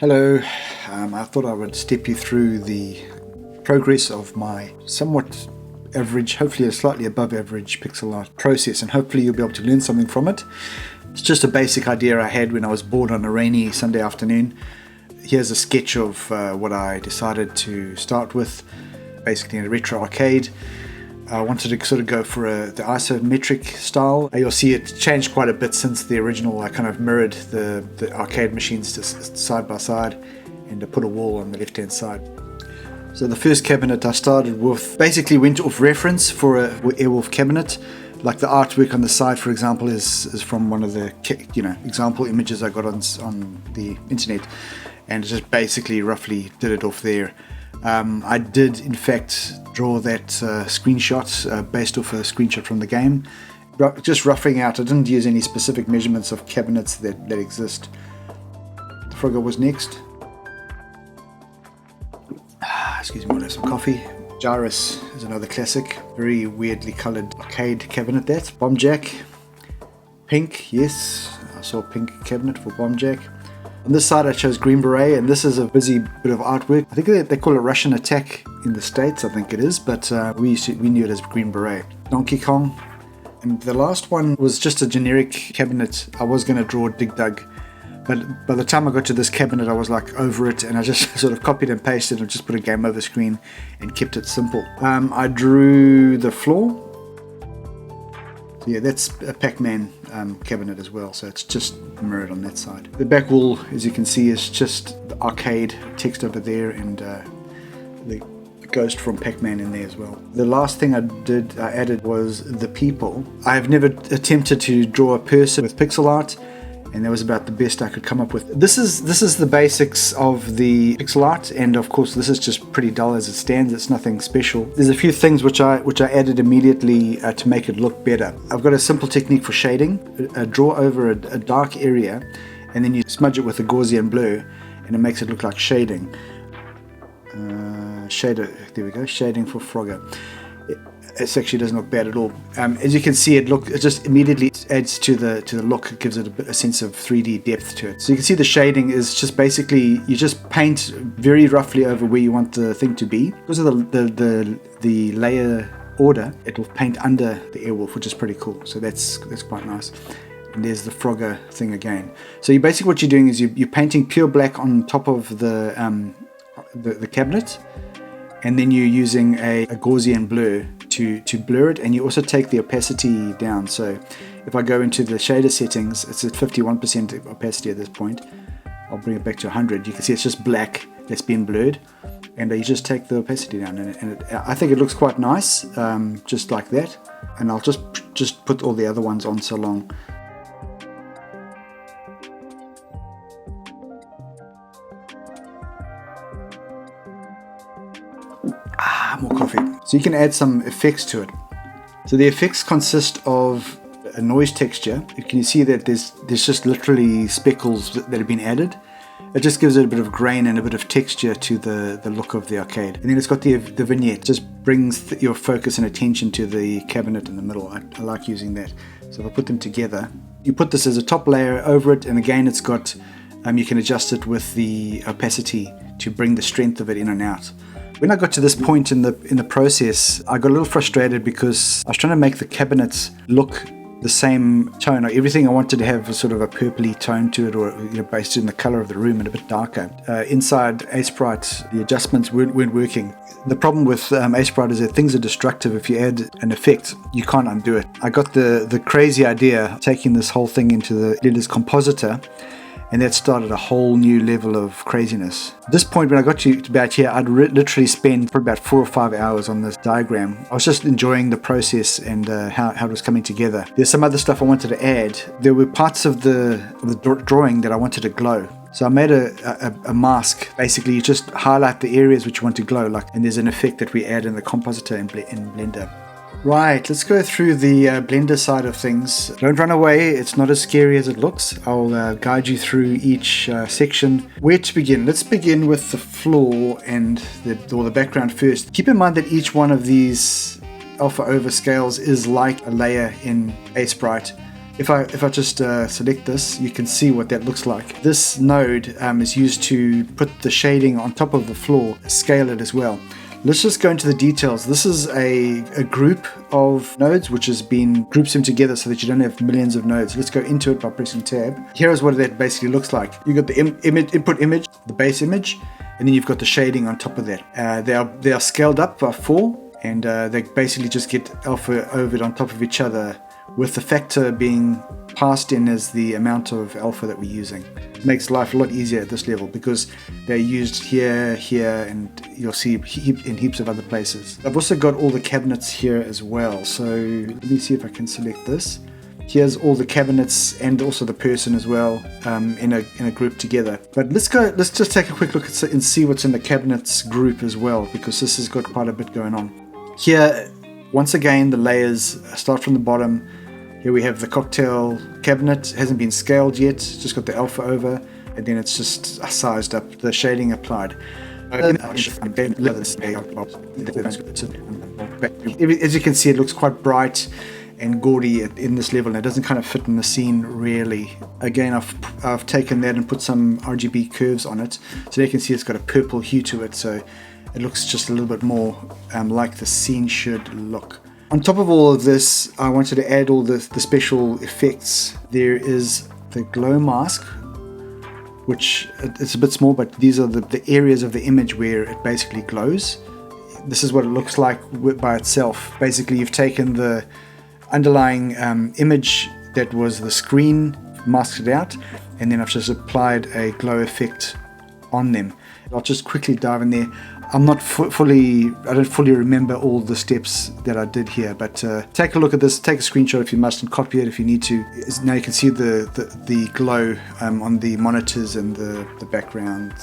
Hello, I thought I would step you through the progress of my somewhat average, hopefully a slightly above average pixel art process, and hopefully you'll be able to learn something from it. It's just a basic idea I had when I was bored on a rainy Sunday afternoon. Here's a sketch of what I decided to start with, basically in a retro arcade. I wanted to sort of go for the isometric style. You'll see it changed quite a bit since the original. I kind of mirrored the arcade machines just side by side and I put a wall on the left hand side. So the first cabinet I started with basically went off reference for a Airwolf cabinet. Like the artwork on the side, for example, is from one of the example images I got on the internet, and just basically roughly did it off there. I did in fact draw that screenshot based off a screenshot from the game, just roughing out. I didn't use any specific measurements of cabinets that exist. The Frogger was next. Excuse me, I'll have some coffee. Gyrus is another classic, very weirdly coloured arcade cabinet. That's Bomb Jack. Pink, yes, I saw a pink cabinet for Bomb Jack. On this side I chose Green Beret, and this is a busy bit of artwork. I think they call it Russian Attack in the States, I think it is, but we knew it as Green Beret. Donkey Kong. And the last one was just a generic cabinet. I was going to draw Dig Dug, but by the time I got to this cabinet I was like over it, and I just sort of copied and pasted and just put a game over screen and kept it simple. I drew the floor. So yeah, that's a Pac-Man cabinet as well, so it's just mirrored on that side. The back wall, as you can see, is just the arcade text over there, and the ghost from Pac-Man in there as well. The last thing I added was the people. I've never attempted to draw a person with pixel art, and that was about the best I could come up with. This is the basics of the pixel art, and of course this is just pretty dull as it stands. It's nothing special. There's a few things which I added immediately to make it look better. I've got a simple technique for shading. Draw over a dark area, and then you smudge it with a Gaussian blur, and it makes it look like shading. Shader, there we go, shading for Frogger. It actually doesn't look bad at all. As you can see, it just immediately adds to the look. It gives it a sense of 3D depth to it. So you can see the shading is just basically, you just paint very roughly over where you want the thing to be. Because of the layer order, it will paint under the Airwolf, which is pretty cool. So that's quite nice. And there's the Frogger thing again. So you basically, what you're doing is you're painting pure black on top of the cabinet, and then you're using a Gaussian blur to blur it, and you also take the opacity down. So if I go into the shader settings, it's at 51% opacity at this point. I'll bring it back to 100. You can see it's just black that's been blurred, and you just take the opacity down, and I think it looks quite nice, just like that. And I'll just put all the other ones on so long. More coffee. So you can add some effects to it. So the effects consist of a noise texture. You can see that there's just literally speckles that have been added. It just gives it a bit of grain and a bit of texture to the look of the arcade. And then it's got the vignette. It just brings your focus and attention to the cabinet in the middle. I like using that. So if I put them together, you put this as a top layer over it, and again it's got, you can adjust it with the opacity to bring the strength of it in and out. When I got to this point in the process, I got a little frustrated because I was trying to make the cabinets look the same tone. Everything I wanted to have was sort of a purpley tone to it, or based in the color of the room and a bit darker. Inside Aseprite, the adjustments weren't working. The problem with Aseprite is that things are destructive. If you add an effect, you can't undo it. I got the crazy idea of taking this whole thing into the Blenders Compositor, and that started a whole new level of craziness. At this point, when I got to about here, I'd literally spend probably about 4 or 5 hours on this diagram. I was just enjoying the process and how it was coming together. There's some other stuff I wanted to add. There were parts of the drawing that I wanted to glow. So I made a mask. Basically, you just highlight the areas which you want to glow, and there's an effect that we add in the Compositor in Blender. Right, let's go through the Blender side of things. Don't run away, it's not as scary as it looks. I'll guide you through each section. Where to begin? Let's begin with the floor and the background first. Keep in mind that each one of these alpha over scales is like a layer in Aseprite. If I just select this, you can see what that looks like. This node is used to put the shading on top of the floor, scale it as well. Let's just go into the details. This is a group of nodes which has been groups them together so that you don't have millions of nodes. Let's go into it by pressing tab. Here is what that basically looks like. You've got the input image, the base image, and then you've got the shading on top of that. They are scaled up by 4, and they basically just get alpha over on top of each other, with the factor being passed in as the amount of alpha that we're using. It makes life a lot easier at this level because they're used here, and you'll see in heaps of other places. I've also got all the cabinets here as well. So let me see if I can select this. Here's all the cabinets and also the person as well in a group together. But let's just take a quick look and see what's in the cabinets group as well, because this has got quite a bit going on. Here, once again, the layers start from the bottom. Here we have the cocktail cabinet. It hasn't been scaled yet, it's just got the alpha over, and then it's just sized up, the shading applied. As you can see, it looks quite bright and gaudy in this level, and it doesn't kind of fit in the scene really. Again, I've taken that and put some RGB curves on it, so you can see it's got a purple hue to it, so it looks just a little bit more like the scene should look. On top of all of this, I wanted to add all the special effects. There is the glow mask, which it's a bit small, but these are the areas of the image where it basically glows. This is what it looks like by itself. Basically, you've taken the underlying image that was the screen, masked it out, and then I've just applied a glow effect on them. I'll just quickly dive in there. I'm not I don't fully remember all the steps that I did here, but take a look at this, take a screenshot if you must, and copy it if you need to. Now you can see the glow on the monitors and the background,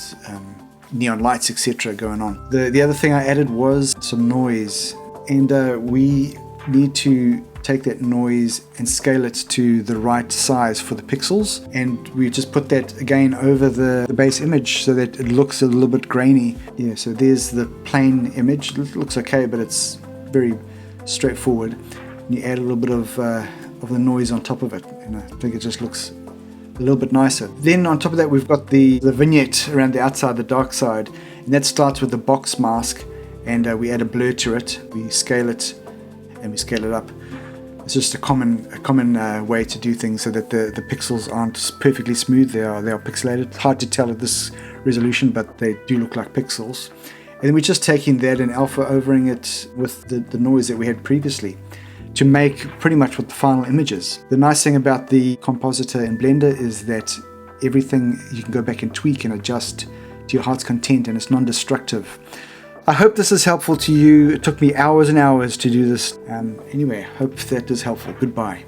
neon lights, etc. going on. The other thing I added was some noise, and we need to take that noise and scale it to the right size for the pixels, and we just put that again over the base image so that it looks a little bit grainy. Yeah, so there's the plain image. It looks okay, but it's very straightforward. And you add a little bit of the noise on top of it, and I think it just looks a little bit nicer. Then on top of that, we've got the vignette around the outside, the dark side, and that starts with the box mask, and we add a blur to it. We scale it and we scale it up. It's just a common way to do things so that the pixels aren't perfectly smooth. They are pixelated. It's hard to tell at this resolution, but they do look like pixels. And then we're just taking that and alpha overing it with the noise that we had previously to make pretty much what the final image is. The nice thing about the Compositor in Blender is that everything you can go back and tweak and adjust to your heart's content, and it's non-destructive. I hope this is helpful to you. It took me hours and hours to do this. Anyway, hope that is helpful. Goodbye.